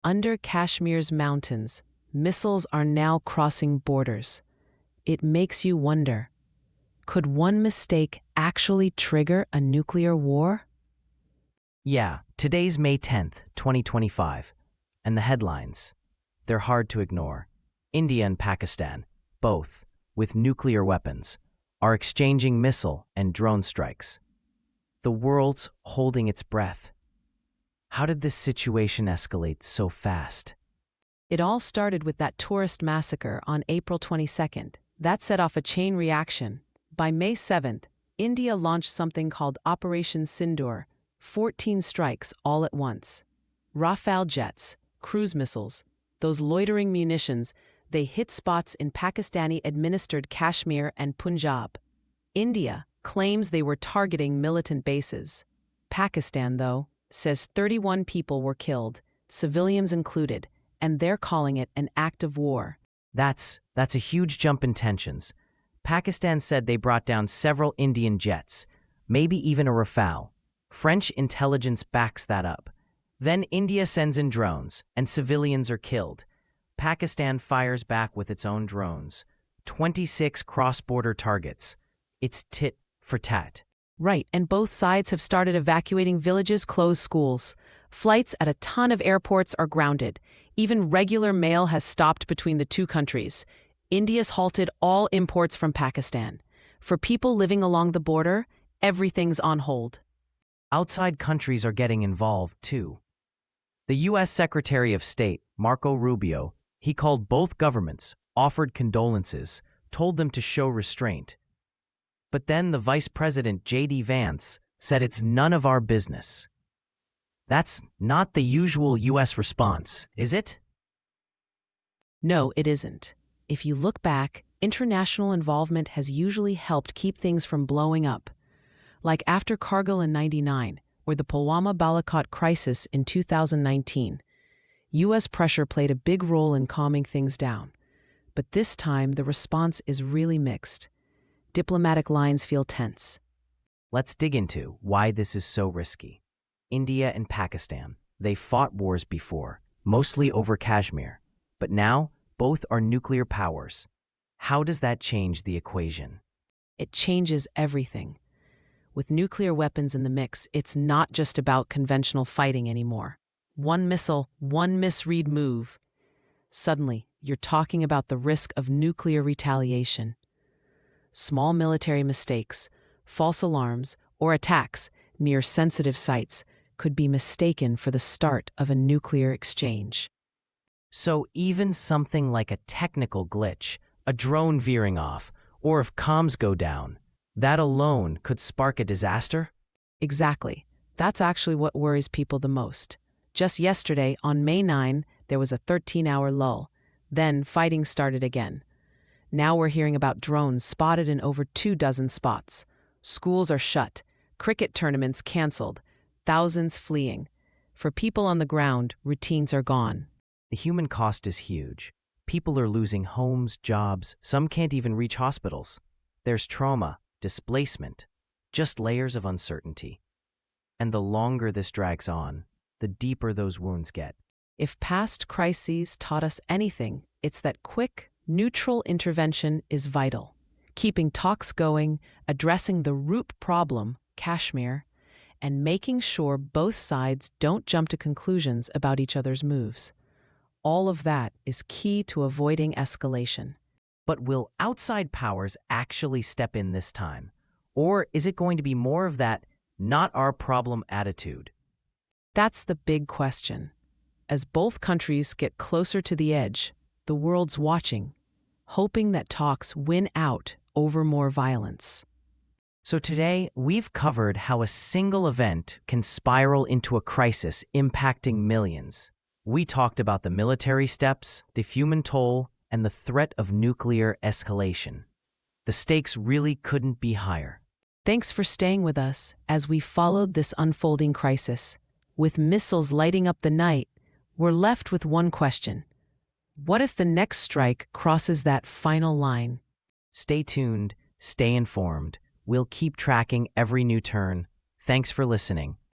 Under Kashmir's mountains, missiles are now crossing borders. It makes you wonder, could one mistake actually trigger a nuclear war? Yeah, today's May 10th, 2025. And the headlines. They're hard to ignore. India and Pakistan, both, with nuclear weapons, are exchanging missile and drone strikes. The world's holding its breath. How did this situation escalate so fast? It all started with that tourist massacre on April 22nd. That set off a chain reaction. By May 7th, India launched something called Operation Sindoor, 14 strikes all at once. Rafale jets, cruise missiles, those loitering munitions, they hit spots in Pakistani-administered Kashmir and Punjab. India claims they were targeting militant bases. Pakistan, though, says 31 people were killed, civilians included, and they're calling it an act of war. That's a huge jump in tensions. Pakistan said they brought down several Indian jets, maybe even a Rafale. French intelligence backs that up. Then India sends in drones, and civilians are killed. Pakistan fires back with its own drones. 26 cross-border targets. It's tit for tat. Right, and both sides have started evacuating villages, closed schools. Flights at a ton of airports are grounded. Even regular mail has stopped between the two countries. India's halted all imports from Pakistan. For people living along the border, everything's on hold. Outside countries are getting involved, too. The U.S. Secretary of State, Marco Rubio, he called both governments, offered condolences, told them to show restraint. But then the Vice President, J.D. Vance, said it's none of our business. That's not the usual U.S. response, is it? No, it isn't. If you look back, international involvement has usually helped keep things from blowing up. Like after Kargil in '99, or the Pulwama-Balakot crisis in 2019. U.S. pressure played a big role in calming things down. But this time, the response is really mixed. Diplomatic lines feel tense. Let's dig into why this is so risky. India and Pakistan, they fought wars before, mostly over Kashmir. But now, both are nuclear powers. How does that change the equation? It changes everything. With nuclear weapons in the mix, it's not just about conventional fighting anymore. One missile, one misread move. Suddenly, you're talking about the risk of nuclear retaliation. Small military mistakes, false alarms, or attacks near sensitive sites could be mistaken for the start of a nuclear exchange. So even something like a technical glitch, a drone veering off, or if comms go down, that alone could spark a disaster? Exactly. That's actually what worries people the most. Just yesterday, on May 9, there was a 13-hour lull. Then fighting started again. Now we're hearing about drones spotted in over 24 spots. Schools are shut, cricket tournaments canceled, thousands fleeing. For people on the ground, routines are gone. The human cost is huge. People are losing homes, jobs, some can't even reach hospitals. There's trauma, displacement, just layers of uncertainty. And the longer this drags on, the deeper those wounds get. If past crises taught us anything, it's that quick, neutral intervention is vital. Keeping talks going, addressing the root problem, Kashmir, and making sure both sides don't jump to conclusions about each other's moves. All of that is key to avoiding escalation. But will outside powers actually step in this time? Or is it going to be more of that not our problem attitude? That's the big question. As both countries get closer to the edge, the world's watching, hoping that talks win out over more violence. So today, we've covered how a single event can spiral into a crisis impacting millions. We talked about the military steps, the human toll, and the threat of nuclear escalation. The stakes really couldn't be higher. Thanks for staying with us as we followed this unfolding crisis. With missiles lighting up the night, we're left with one question. What if the next strike crosses that final line? Stay tuned, stay informed. We'll keep tracking every new turn. Thanks for listening.